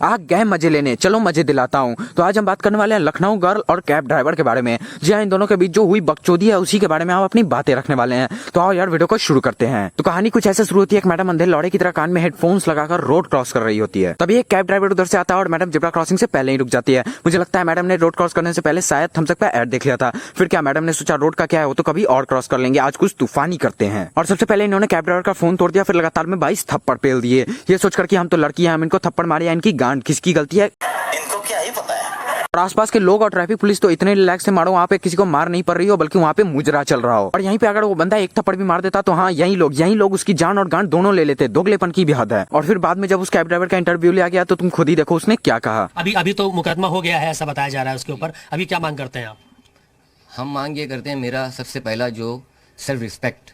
आ गए मजे लेने, चलो मजे दिलाता हूँ। तो आज हम बात करने वाले हैं लखनऊ गर्ल और कैब ड्राइवर के बारे में। जी हाँ, इन दोनों के बीच जो हुई बकचोदी है उसी के बारे में हम अपनी बातें रखने वाले हैं। तो आओ यार वीडियो को शुरू करते हैं। तो कहानी कुछ ऐसे शुरू होती है। एक मैडम अंधे लौड़े की तरह कान में हेडफोन्स लगाकर रोड क्रॉस कर रही होती है। तभी एक कैब ड्राइवर उधर से आता है और मैडम जेब्रा क्रॉसिंग से पहले ही रुक जाती है। मुझे लगता है मैडम ने रोड क्रॉस करने से पहले शायद थम्स अप का ऐड देख लिया था। फिर क्या मैडम ने सोचा रोड का क्या है वो तो कभी और क्रॉस कर लेंगे, आज कुछ तूफानी करते हैं। और सबसे पहले इन्होंने कैब ड्राइवर का फोन तोड़ दिया, फिर लगातार में 22 थप्पड़ पेल दिए। ये सोचकर कि हम तो लड़की हैं, हम इनको थप्पड़ मारे या इनकी गांड किसकी गलती है इनको क्या ही पता है। और आसपास के लोग और ट्रैफिक पुलिस तो इतने रिलैक्स से मारो, वहाँ पे किसी को मार नहीं पड़ रही हो बल्कि वहाँ पे मुजरा चल रहा हो। और यहीं पे अगर वो बंदा एक थप्पड़ भी मार देता तो हाँ यही लोग उसकी जान और गांड दोनों ले लेते। दोगलेपन की भी हद है। और फिर बाद में जब उस कैब ड्राइवर का इंटरव्यू लिया गया तो तुम खुद ही देखो उसने क्या कहा। अभी तो मुकदमा हो गया है ऐसा बताया जा रहा है उसके ऊपर। अभी क्या मांग करते हैं आप? हम मांग ये करते हैं, मेरा सबसे पहला जो सेल्फ रिस्पेक्ट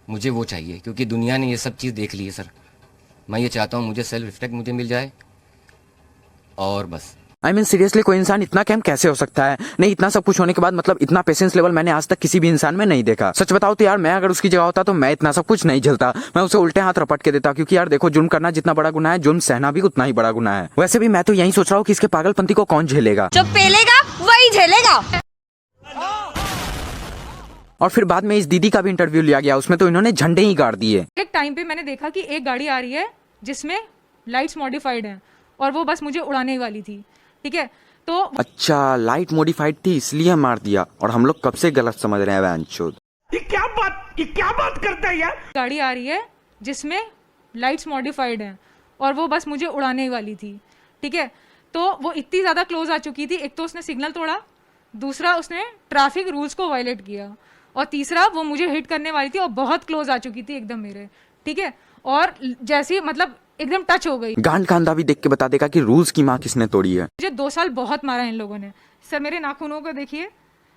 मुझे वो चाहिए, क्योंकि दुनिया ने ये सब चीज़ देख ली है सर। मैं ये चाहता हूँ मुझे सेल्फ रिस्पेक्ट मुझे मिल जाए और बस। I mean, सीरियसली कोई इंसान इतना कैम कैसे हो सकता है? नहीं, इतना सब कुछ होने के बाद मतलब इतना पेशेंस लेवल मैंने आज तक किसी भी इंसान में नहीं देखा। सच बताओ तो यार मैं अगर उसकी जगह होता तो मैं इतना सब कुछ नहीं झेलता, मैं उसे उल्टे हाथ रपट के देता। क्योंकि यार देखो, जुर्म करना जितना बड़ा गुनाह है, जुर्म सहना भी उतना ही बड़ा गुनाह है। वैसे भी मैं तो यही सोच रहा हूँ कि इसके पागलपंती को कौन झेलेगा। जो पेलेगा वही झेलेगा। और फिर बाद में इस दीदी का भी इंटरव्यू लिया गया, उसमें तो इन्होंने झंडे ही गाड़ दिए। एक टाइम पे मैंने देखा कि एक गाड़ी आ रही है जिसमें लाइट्स मॉडिफाइड हैं और वो बस मुझे उड़ाने वाली थी। ठीक है, तो अच्छा, लाइट मॉडिफाइड थी इसलिए मार दिया। और हम लोग कब से गलत समझ रहे हैं वैनचोद। ये क्या बात करता है यार? गाड़ी आ रही है जिसमें लाइट्स मॉडिफाइड हैं और वो बस मुझे उड़ाने वाली थी। ठीक है, तो वो इतनी ज़्यादा क्लोज आ चुकी थी। एक तो उसने सिग्नल तोड़ा, दूसरा उसने ट्रैफिक रूल्स को वायलेट किया और तीसरा वो मुझे हिट करने वाली थी और बहुत क्लोज आ चुकी थी एकदम मेरे। ठीक है, और जैसी मतलब एकदम टच हो गई। गांड का अंधा भी देख के बता देगा कि रूल्स की माँ किसने तोड़ी है। मुझे 2 साल बहुत मारा इन लोगों ने सर। मेरे नाखूनों को देखिए,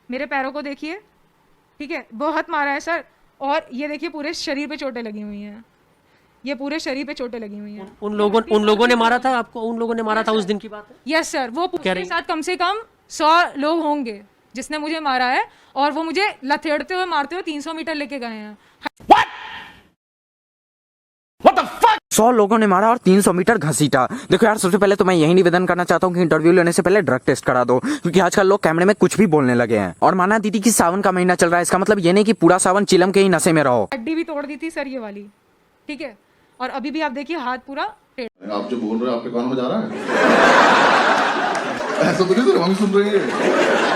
मेरे पैरों को देखिए। ठीक है, बहुत मारा है सर। और ये देखिए पूरे शरीर पे चोटें लगी हुई हैं, ये पूरे शरीर पे चोटें लगी हुई हैं। उन लोगों ने मारा था आपको? उन लोगों ने मारा था उस दिन की बात है? यस सर, वो के साथ कम से कम 100 लोग होंगे जिसने मुझे मारा है और वो मुझे लथेड़ते हुए मारते हुए 300 मीटर लेके गए हैं। 100 लोगों ने मारा और 300 मीटर घसीटा। देखो यार, सबसे पहले तो मैं यही निवेदन करना चाहता हूँ कि इंटरव्यू लेने से पहले ड्रग टेस्ट करा दो, क्योंकि आजकल लोग कैमरे में कुछ भी बोलने लगे हैं। और माना दीदी की सावन का महीना चल रहा है, इसका मतलब ये नहीं कि पूरा सावन चिलम के ही नशे में रहो। हड्डी भी तोड़ दी थी सर ये वाली। ठीक है, और अभी भी आप देखिए हाथ पूरा टेढ़ा। आप जो बोल रहे हैं आपके कान में जा रहा है? ऐसा तो नहीं सर, हम सुन रहे हैं।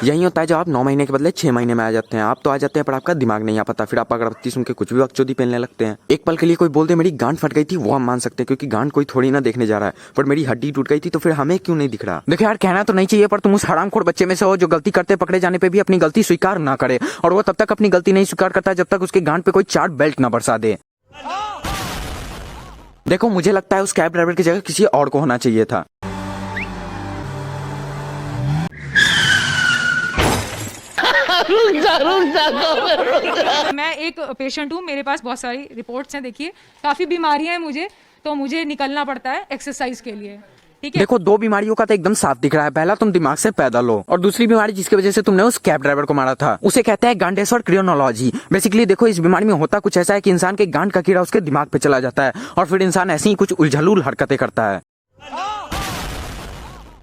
यही होता है जब आप 9 महीने के बदले 6 महीने में आ जाते हैं। आप तो आ जाते हैं पर आपका दिमाग नहीं आ पाता। फिर आप अगरबत्ती सुन के कुछ भी बकचोदी पहनने लगते हैं। एक पल के लिए कोई बोल दे मेरी गांड फट गई थी, वो हम मान सकते हैं क्योंकि गांड कोई थोड़ी ना देखने जा रहा है, पर मेरी हड्डी टूट गई थी तो फिर हमें क्यों नहीं दिख रहा। देखो यार, कहना तो नहीं चाहिए पर तुम उस हरामखोर बच्चे में से हो जो गलती करते पकड़े जाने पे भी अपनी गलती स्वीकार ना करे। और वो तब तक अपनी गलती नहीं स्वीकार करता जब तक उसके गांड पे कोई चार्ट बेल्ट ना बरसा दे। देखो, मुझे लगता है उस कैब ड्राइवर की जगह किसी और को होना चाहिए था। मैं एक पेशेंट हूँ, मेरे पास बहुत सारी रिपोर्ट्स हैं। देखिए काफी बीमारियां हैं मुझे, तो मुझे निकलना पड़ता है एक्सरसाइज के लिए। ठीक है, देखो 2 बीमारियों का तो एकदम साफ दिख रहा है। पहला, तुम दिमाग से पैदल हो, और दूसरी बीमारी जिसकी वजह से तुमने उस कैब ड्राइवर को मारा था उसे कहते हैं गांडेश्वर क्रियोनोलॉजी। बेसिकली देखो, इस बीमारी में होता कुछ ऐसा है कि इंसान के गांड का कीड़ा उसके दिमाग पे चला जाता है और फिर इंसान ऐसी ही कुछ उलझलूल हरकतें करता है।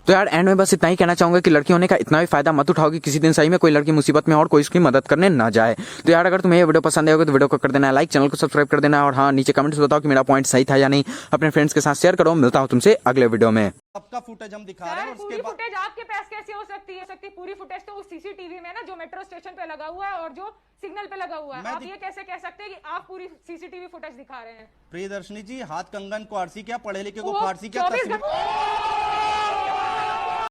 तो यार एंड में बस इतना ही कहना चाहूंगा कि लड़की होने का इतना भी फायदा मत उठाओ कि किसी दिन सही में कोई लड़की मुसीबत में और कोई उसकी मदद करने ना जाए। तो यार अगर तुम्हें ये वीडियो पसंद आएगा तो वीडियो को कर देना लाइक, चैनल को सब्सक्राइब कर देना और हाँ नीचे कमेंट्स बताओ कि मेरा पॉइंट सही था या नहीं। अपने फ्रेंड्स के साथ शेयर करो। मिलता हूँ तुमसे अगले वीडियो में। सबका फुटेज हम दिखा रहे हैं और उसके बाद फुटेज आपके पास कैसे हो सकती है? पूरी फुटेज तो उस सीसीटीवी में ना जो मेट्रो स्टेशन पे लगा हुआ है और जो सिग्नल पे लगा हुआ है। आप ये कैसे कह सकते हैं कि आप पूरी सीसीटीवी फुटेज दिखा रहे हैं? प्रियदर्शनी जी, हाथ कंगन को आरसी क्या, पढ़े लिखे को फारसी क्या?